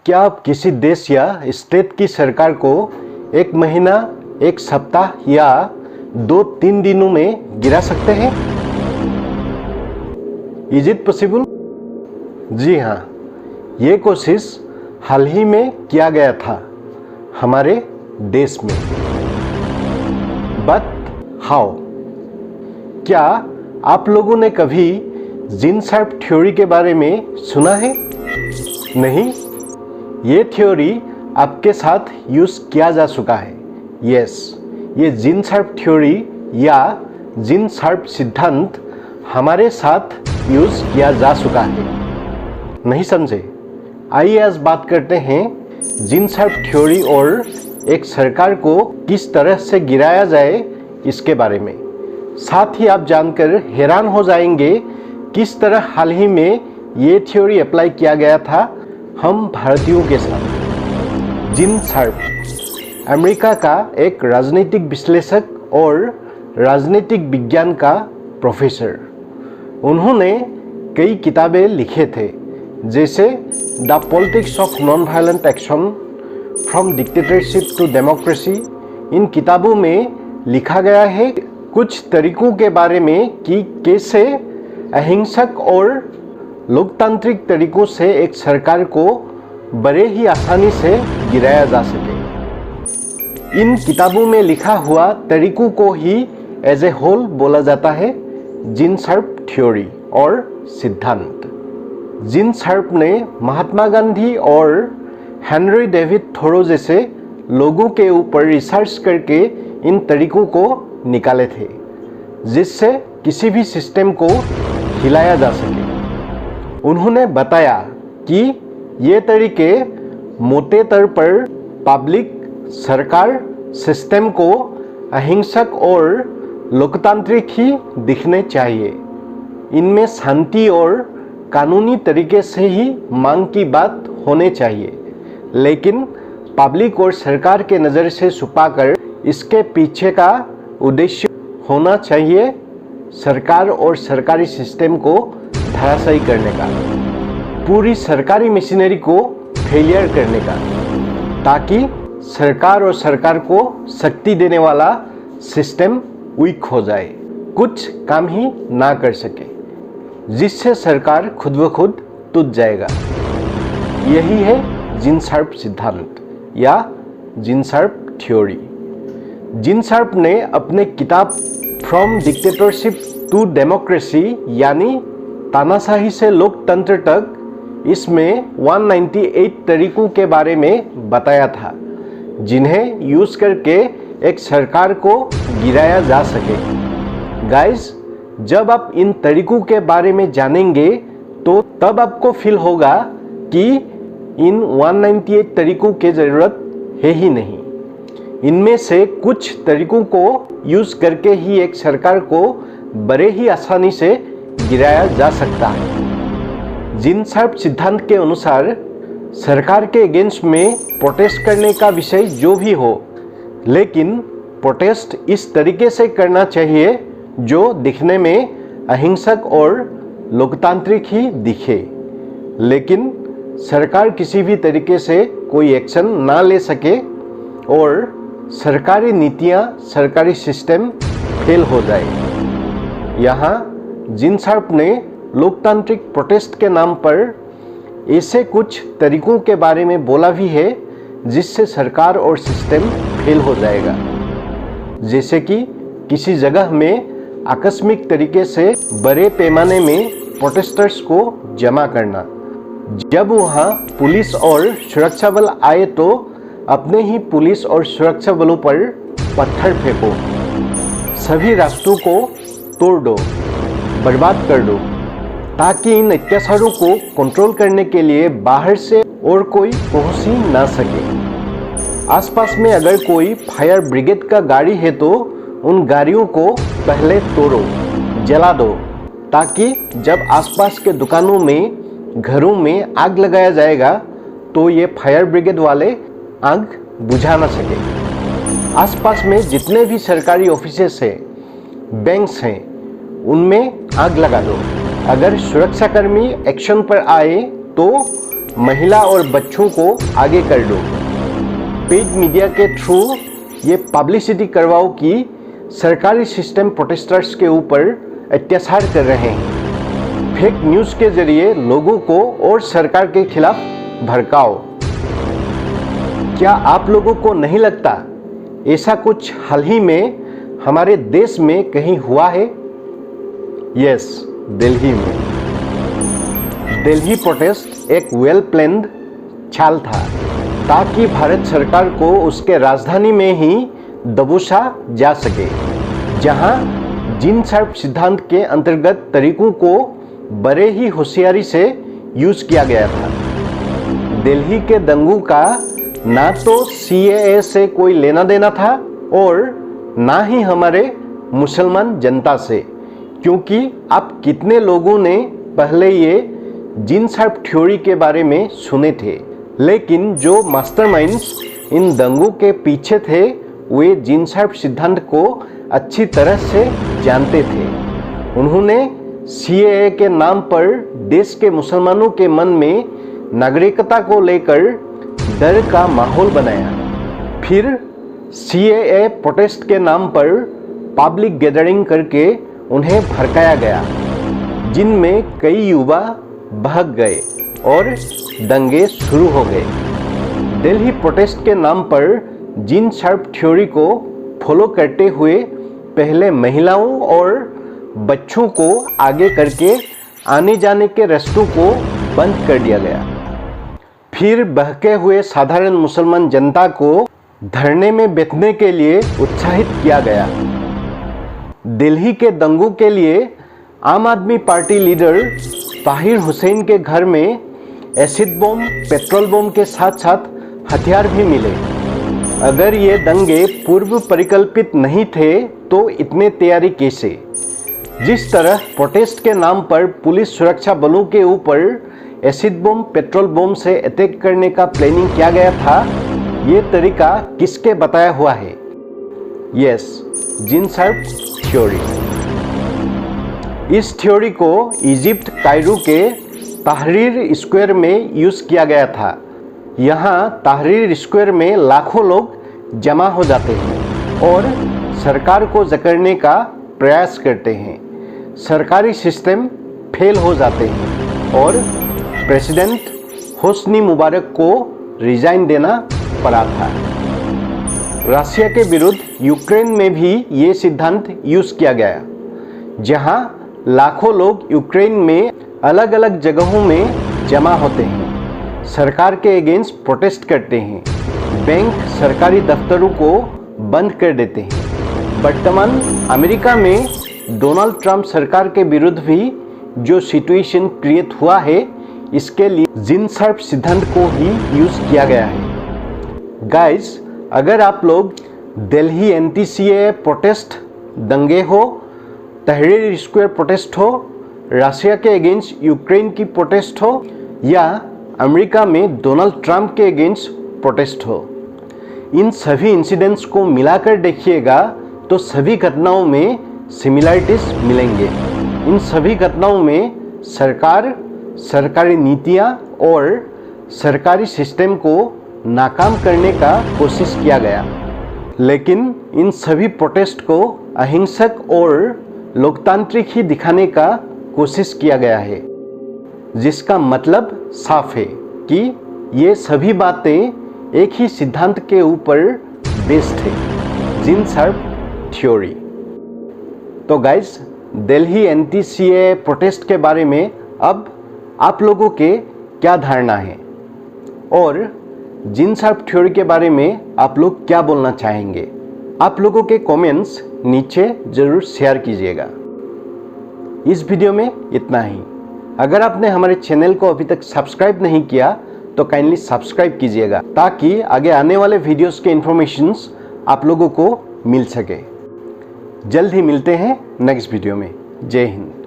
क्या आप किसी देश या स्टेट की सरकार को एक महीना, एक सप्ताह या 2-3 दिनों में गिरा सकते हैं? Is it possible? जी हाँ, ये कोशिश हाल ही में किया गया था हमारे देश में। But how? क्या आप लोगों ने कभी जिन शार्प थ्योरी के बारे में सुना है? नहीं? ये थ्योरी आपके साथ यूज किया जा चुका है। यस, ये जिन शार्प थ्योरी या जिन शार्प सिद्धांत हमारे साथ यूज किया जा चुका है। नहीं समझे? आइए आज बात करते हैं जिन शार्प थ्योरी और एक सरकार को किस तरह से गिराया जाए इसके बारे में। साथ ही आप जानकर हैरान हो जाएंगे किस तरह हाल ही में ये थ्योरी अप्लाई किया गया था हम भारतीयों के साथ। जिन शार्प अमेरिका का एक राजनीतिक विश्लेषक और राजनीतिक विज्ञान का प्रोफेसर। उन्होंने कई किताबें लिखे थे, जैसे the politics of non violent action from dictatorship to democracy. इन किताबों में लिखा गया है कुछ तरीकों के बारे में कि कैसे अहिंसक और लोकतांत्रिक तरीकों से एक सरकार को बड़े ही आसानी से गिराया जा सके। इन किताबों में लिखा हुआ तरीकों को ही एज ए होल बोला जाता है जिन शार्प थ्योरी और सिद्धांत। जिन शार्प ने महात्मा गांधी और हेनरी डेविड थोरो जैसे लोगों के ऊपर रिसर्च करके इन तरीकों को निकाले थे, जिससे किसी भी सिस्टम को हिलाया जा सके। उन्होंने बताया कि ये तरीके मोटे तौर पर पब्लिक, सरकार, सिस्टम को अहिंसक और लोकतांत्रिक ही दिखने चाहिए। इनमें शांति और कानूनी तरीके से ही मांग की बात होने चाहिए, लेकिन पब्लिक और सरकार के नज़र से छुपाकर इसके पीछे का उद्देश्य होना चाहिए सरकार और सरकारी सिस्टम को धराशायी करने का, पूरी सरकारी मशीनरी को फेलियर करने का, ताकि सरकार और सरकार को शक्ति देने वाला सिस्टम वीक हो जाए, कुछ काम ही ना कर सके, जिससे सरकार खुद ब खुद टूट जाएगा। यही है जिन शार्प सिद्धांत या जिन शार्प थ्योरी। जिन शार्प ने अपने किताब फ्रॉम डिक्टेटरशिप टू डेमोक्रेसी यानी तानाशाही से लोकतंत्र तक इसमें 198 तरीकों के बारे में बताया था, जिन्हें यूज करके एक सरकार को गिराया जा सके। गाइस, जब आप इन तरीकों के बारे में जानेंगे तो तब आपको फील होगा कि इन 198 तरीकों की ज़रूरत है ही नहीं। इनमें से कुछ तरीकों को यूज करके ही एक सरकार को बड़े ही आसानी से गिराया जा सकता है। जिन शार्प सिद्धांत के अनुसार सरकार के अगेंस्ट में प्रोटेस्ट करने का विषय जो भी हो, लेकिन प्रोटेस्ट इस तरीके से करना चाहिए जो दिखने में अहिंसक और लोकतांत्रिक ही दिखे, लेकिन सरकार किसी भी तरीके से कोई एक्शन ना ले सके और सरकारी नीतियां, सरकारी सिस्टम फेल हो जाए। यहाँ जिन शार्प ने लोकतांत्रिक प्रोटेस्ट के नाम पर ऐसे कुछ तरीकों के बारे में बोला भी है जिससे सरकार और सिस्टम फेल हो जाएगा, जैसे कि किसी जगह में आकस्मिक तरीके से बड़े पैमाने में प्रोटेस्टर्स को जमा करना। जब वहाँ पुलिस और सुरक्षा बल आए तो अपने ही पुलिस और सुरक्षा बलों पर पत्थर फेंको, सभी रास्तों को तोड़ दो, बर्बाद कर दो, ताकि इन अत्याचारों को कंट्रोल करने के लिए बाहर से और कोई पहुंच ही ना सके। आसपास में अगर कोई फायर ब्रिगेड का गाड़ी है तो उन गाड़ियों को पहले तोड़ो, जला दो, ताकि जब आसपास के दुकानों में, घरों में आग लगाया जाएगा तो ये फायर ब्रिगेड वाले आग बुझा ना सके। आसपास में जितने भी सरकारी ऑफिसेस हैं, बैंक्स हैं, उनमें आग लगा दो। अगर सुरक्षाकर्मी एक्शन पर आए तो महिला और बच्चों को आगे कर दो। पेड मीडिया के थ्रू ये पब्लिसिटी करवाओ कि सरकारी सिस्टम प्रोटेस्टर्स के ऊपर अत्याचार कर रहे हैं। फेक न्यूज़ के जरिए लोगों को और सरकार के खिलाफ भड़काओ। क्या आप लोगों को नहीं लगता ऐसा कुछ हाल ही में हमारे देश में कहीं हुआ है? यस, दिल्ली में। दिल्ली प्रोटेस्ट एक वेल प्लान्ड चाल था ताकि भारत सरकार को उसके राजधानी में ही दबोचा जा सके, जहां जिन सर्प सिद्धांत के अंतर्गत तरीकों को बड़े ही होशियारी से यूज किया गया था। दिल्ली के दंगों का ना तो CAA से कोई लेना देना था और ना ही हमारे मुसलमान जनता से, क्योंकि आप कितने लोगों ने पहले ये जिन सर्प थ्योरी के बारे में सुने थे, लेकिन जो मास्टरमाइंड्स इन दंगों के पीछे थे वे जिन सर्प सिद्धांत को अच्छी तरह से जानते थे। उन्होंने CAA के नाम पर देश के मुसलमानों के मन में नागरिकता को लेकर डर का माहौल बनाया। फिर CAA प्रोटेस्ट के नाम पर पब्लिक गैदरिंग करके उन्हें भड़काया गया, जिनमें कई युवा भाग गए और दंगे शुरू हो गए। दिल्ली प्रोटेस्ट के नाम पर जिन सर्प थ्योरी को फॉलो करते हुए पहले महिलाओं और बच्चों को आगे करके आने जाने के रास्तों को बंद कर दिया गया। फिर बहके हुए साधारण मुसलमान जनता को धरने में बैठने के लिए उत्साहित किया गया। दिल्ली के दंगों के लिए आम आदमी पार्टी लीडर ताहिर हुसैन के घर में एसिड बम, पेट्रोल बम के साथ साथ हथियार भी मिले। अगर ये दंगे पूर्व परिकल्पित नहीं थे तो इतने तैयारी कैसे? जिस तरह प्रोटेस्ट के नाम पर पुलिस सुरक्षा बलों के ऊपर एसिड बम, पेट्रोल बम से अटैक करने का प्लानिंग किया गया था, ये तरीका किसके बताया हुआ है? यस, जिन सर्प थ्योरी। इस थ्योरी को इजिप्ट कायरो के तहरीर स्क्वायर में यूज किया गया था। यहाँ तहरीर स्क्वायर में लाखों लोग जमा हो जाते हैं और सरकार को जकड़ने का प्रयास करते हैं। सरकारी सिस्टम फेल हो जाते हैं और प्रेसिडेंट होस्नी मुबारक को रिजाइन देना पड़ा था। रशिया के विरुद्ध यूक्रेन में भी ये सिद्धांत यूज किया गया, जहां लाखों लोग यूक्रेन में अलग अलग जगहों में जमा होते हैं, सरकार के अगेंस्ट प्रोटेस्ट करते हैं, बैंक सरकारी दफ्तरों को बंद कर देते हैं। वर्तमान अमेरिका में डोनाल्ड ट्रंप सरकार के विरुद्ध भी जो सिचुएशन क्रिएट हुआ है, इसके लिए जिन सर्प सिद्धांत को ही यूज किया गया है। गाइस, अगर आप लोग दिल्ली एंटी-CAA प्रोटेस्ट दंगे हो, तहरीर स्क्वायर प्रोटेस्ट हो, रशिया के अगेंस्ट यूक्रेन की प्रोटेस्ट हो या अमेरिका में डोनाल्ड ट्रंप के अगेंस्ट प्रोटेस्ट हो, इन सभी इंसिडेंट्स को मिलाकर देखिएगा तो सभी घटनाओं में सिमिलरिटीज मिलेंगे। इन सभी घटनाओं में सरकार, सरकारी नीतियां और सरकारी सिस्टम को नाकाम करने का कोशिश किया गया, लेकिन इन सभी प्रोटेस्ट को अहिंसक और लोकतांत्रिक ही दिखाने का कोशिश किया गया है, जिसका मतलब साफ है कि ये सभी बातें एक ही सिद्धांत के ऊपर बेस्ड है, जिन सर्प थ्योरी। तो गाइस, दिल्ली एंटी-CAA प्रोटेस्ट के बारे में अब आप लोगों के क्या धारणा है और जिन सर्प थ्योरी के बारे में आप लोग क्या बोलना चाहेंगे? आप लोगों के कमेंट्स नीचे ज़रूर शेयर कीजिएगा। इस वीडियो में इतना ही। अगर आपने हमारे चैनल को अभी तक सब्सक्राइब नहीं किया तो काइंडली सब्सक्राइब कीजिएगा, ताकि आगे आने वाले वीडियोस के इन्फॉर्मेशंस आप लोगों को मिल सके। जल्द ही मिलते हैं नेक्स्ट वीडियो में। जय हिंद।